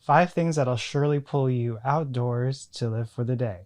5 things that'll surely pull you outdoors to live for the day.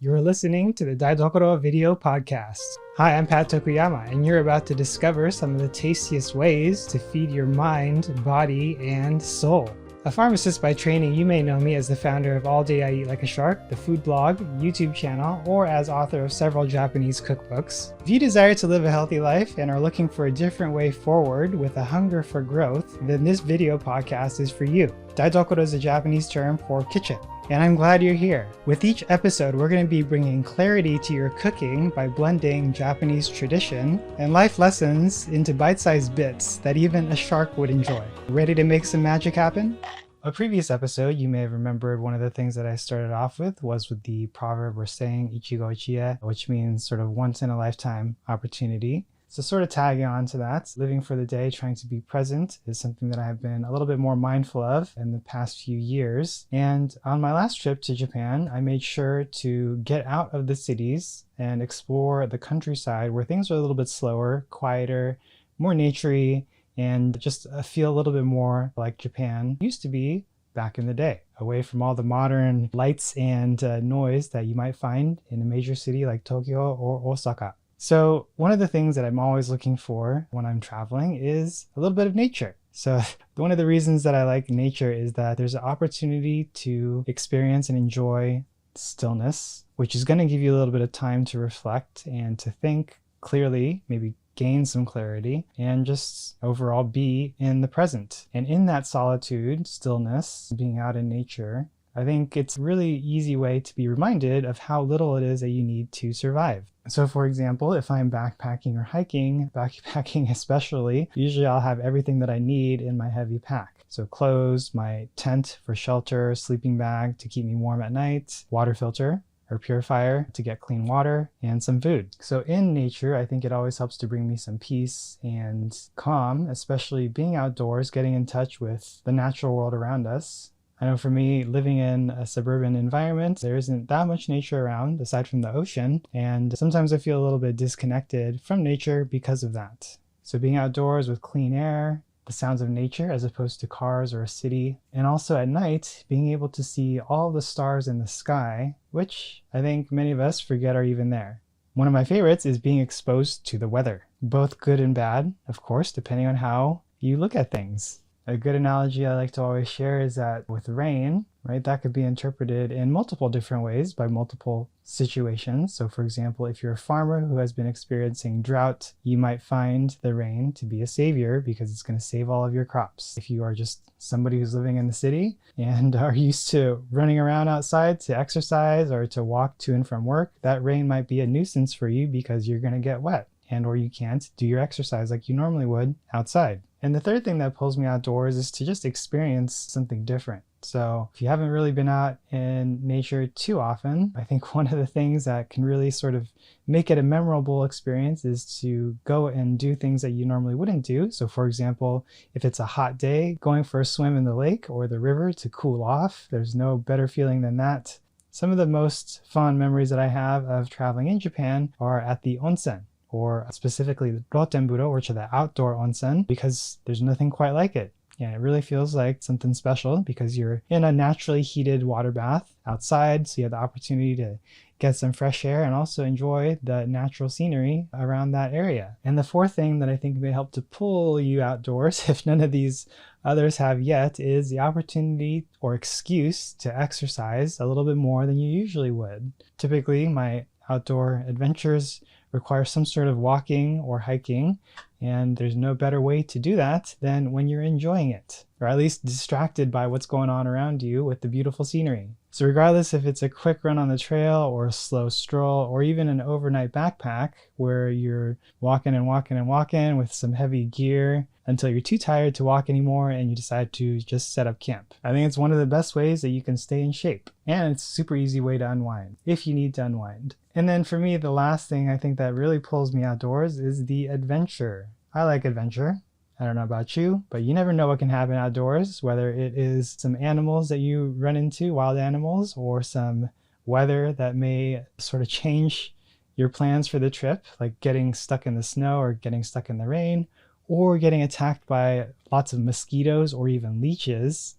You're listening to the Daidokoro video podcast. Hi, I'm Pat Tokuyama, and you're about to discover some of the tastiest ways to feed your mind, body, and soul. A pharmacist by training, you may know me as the founder of All Day I Eat Like a Shark, the food blog, YouTube channel, or as author of several Japanese cookbooks. If you desire to live a healthy life and are looking for a different way forward with a hunger for growth, then this video podcast is for you. Daidokoro is a Japanese term for kitchen, and I'm glad you're here. With each episode, we're going to be bringing clarity to your cooking by blending Japanese tradition and life lessons into bite-sized bits that even a shark would enjoy. Ready to make some magic happen? A previous episode, you may have remembered one of the things that I started off with was with the proverb or saying ichigo ichie, which means sort of once in a lifetime opportunity. So sort of tagging on to that, living for the day, trying to be present is something that I've been a little bit more mindful of in the past few years. And on my last trip to Japan, I made sure to get out of the cities and explore the countryside where things are a little bit slower, quieter, more naturey, and just feel a little bit more like Japan used to be back in the day, away from all the modern lights and noise that you might find in a major city like Tokyo or Osaka. So one of the things that I'm always looking for when I'm traveling is a little bit of nature. So one of the reasons that I like nature is that there's an opportunity to experience and enjoy stillness, which is going to give you a little bit of time to reflect and to think clearly, maybe gain some clarity, and just overall be in the present. And in that solitude, stillness, being out in nature, I think it's a really easy way to be reminded of how little it is that you need to survive. So for example, if I'm backpacking or hiking, backpacking especially, usually I'll have everything that I need in my heavy pack. So clothes, my tent for shelter, sleeping bag to keep me warm at night, water filter or purifier to get clean water, and some food. So in nature, I think it always helps to bring me some peace and calm, especially being outdoors, getting in touch with the natural world around us. I know for me, living in a suburban environment, there isn't that much nature around aside from the ocean, and sometimes I feel a little bit disconnected from nature because of that. So being outdoors with clean air, the sounds of nature as opposed to cars or a city, and also at night, being able to see all the stars in the sky, which I think many of us forget are even there. One of my favorites is being exposed to the weather, both good and bad, of course, depending on how you look at things. A good analogy I like to always share is that with rain, right, that could be interpreted in multiple different ways by multiple situations. So for example, if you're a farmer who has been experiencing drought, you might find the rain to be a savior because it's going to save all of your crops. If you are just somebody who's living in the city and are used to running around outside to exercise or to walk to and from work, that rain might be a nuisance for you because you're going to get wet and or you can't do your exercise like you normally would outside. And the third thing that pulls me outdoors is to just experience something different. So if you haven't really been out in nature too often, I think one of the things that can really sort of make it a memorable experience is to go and do things that you normally wouldn't do. So for example, if it's a hot day, going for a swim in the lake or the river to cool off, there's no better feeling than that. Some of the most fond memories that I have of traveling in Japan are at the onsen, or specifically the rotenburo, which are the outdoor onsen, because there's nothing quite like it. And it really feels like something special because you're in a naturally heated water bath outside, so you have the opportunity to get some fresh air and also enjoy the natural scenery around that area. And the fourth thing that I think may help to pull you outdoors, if none of these others have yet, is the opportunity or excuse to exercise a little bit more than you usually would. Typically, my outdoor adventures require some sort of walking or hiking, and there's no better way to do that than when you're enjoying it, or at least distracted by what's going on around you with the beautiful scenery. So regardless if it's a quick run on the trail or a slow stroll or even an overnight backpack where you're walking and walking and walking with some heavy gear until you're too tired to walk anymore and you decide to just set up camp. I think it's one of the best ways that you can stay in shape, and it's a super easy way to unwind if you need to unwind. And then for me, the last thing I think that really pulls me outdoors is the adventure. I like adventure. I don't know about you, but you never know what can happen outdoors, whether it is some animals that you run into, wild animals, or some weather that may sort of change your plans for the trip, like getting stuck in the snow or getting stuck in the rain, or getting attacked by lots of mosquitoes or even leeches.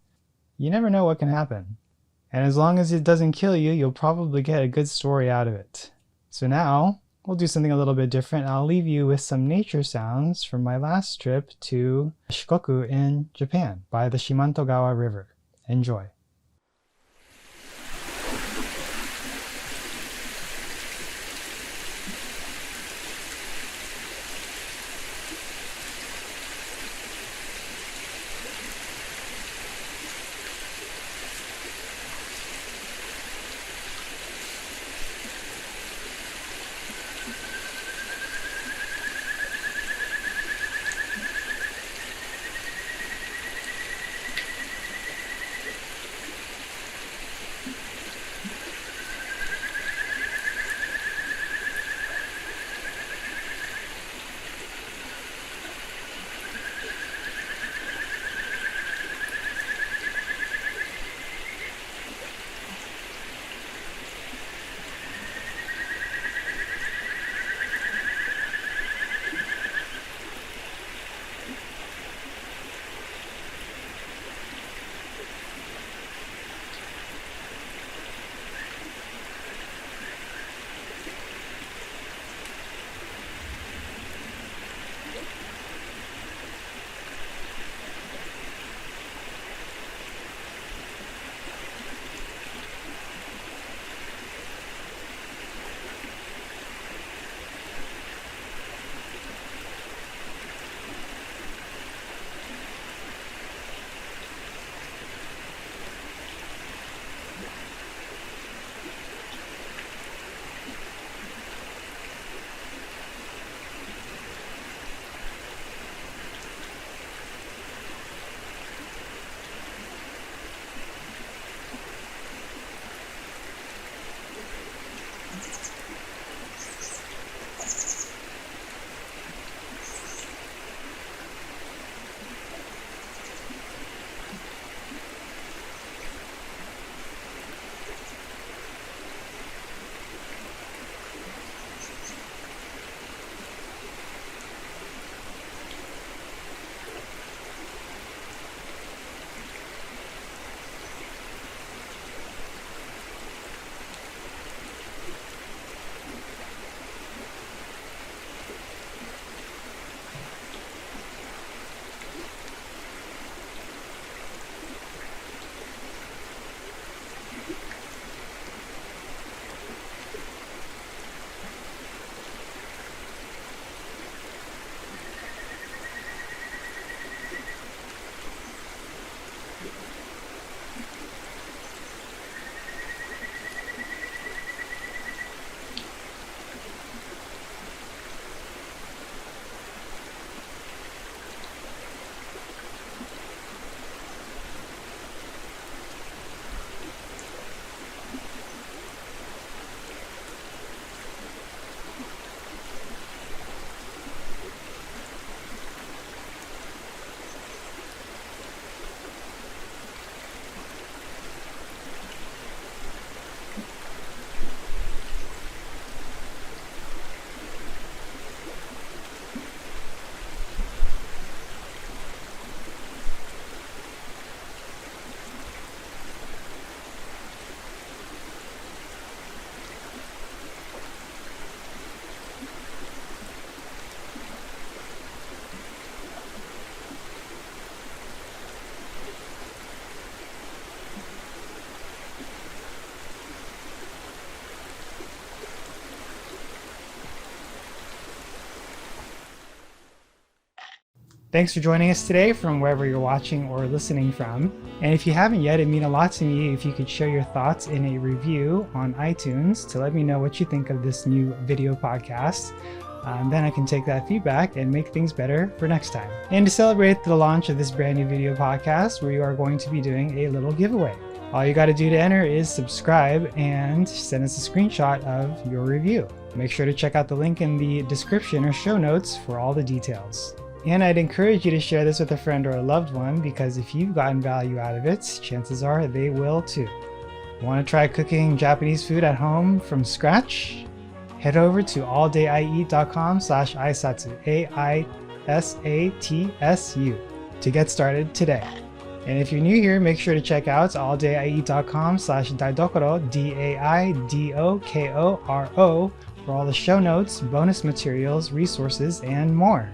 you never know what can happen. And as long as it doesn't kill you, you'll probably get a good story out of it. So now, we'll do something a little bit different. I'll leave you with some nature sounds from my last trip to Shikoku in Japan by the Shimantogawa River. Enjoy. Thanks for joining us today from wherever you're watching or listening from. And if you haven't yet, it'd mean a lot to me if you could share your thoughts in a review on iTunes to let me know what you think of this new video podcast. Then I can take that feedback and make things better for next time. And to celebrate the launch of this brand new video podcast, we are going to be doing a little giveaway. All you got to do to enter is subscribe and send us a screenshot of your review. Make sure to check out the link in the description or show notes for all the details. And I'd encourage you to share this with a friend or a loved one, because if you've gotten value out of it, chances are they will too. Want to try cooking Japanese food at home from scratch? Head over to alldayieat.com/aisatsu, AISATSU, to get started today. And if you're new here, make sure to check out alldayieat.com/daidokoro, DAIDOKORO, for all the show notes, bonus materials, resources, and more.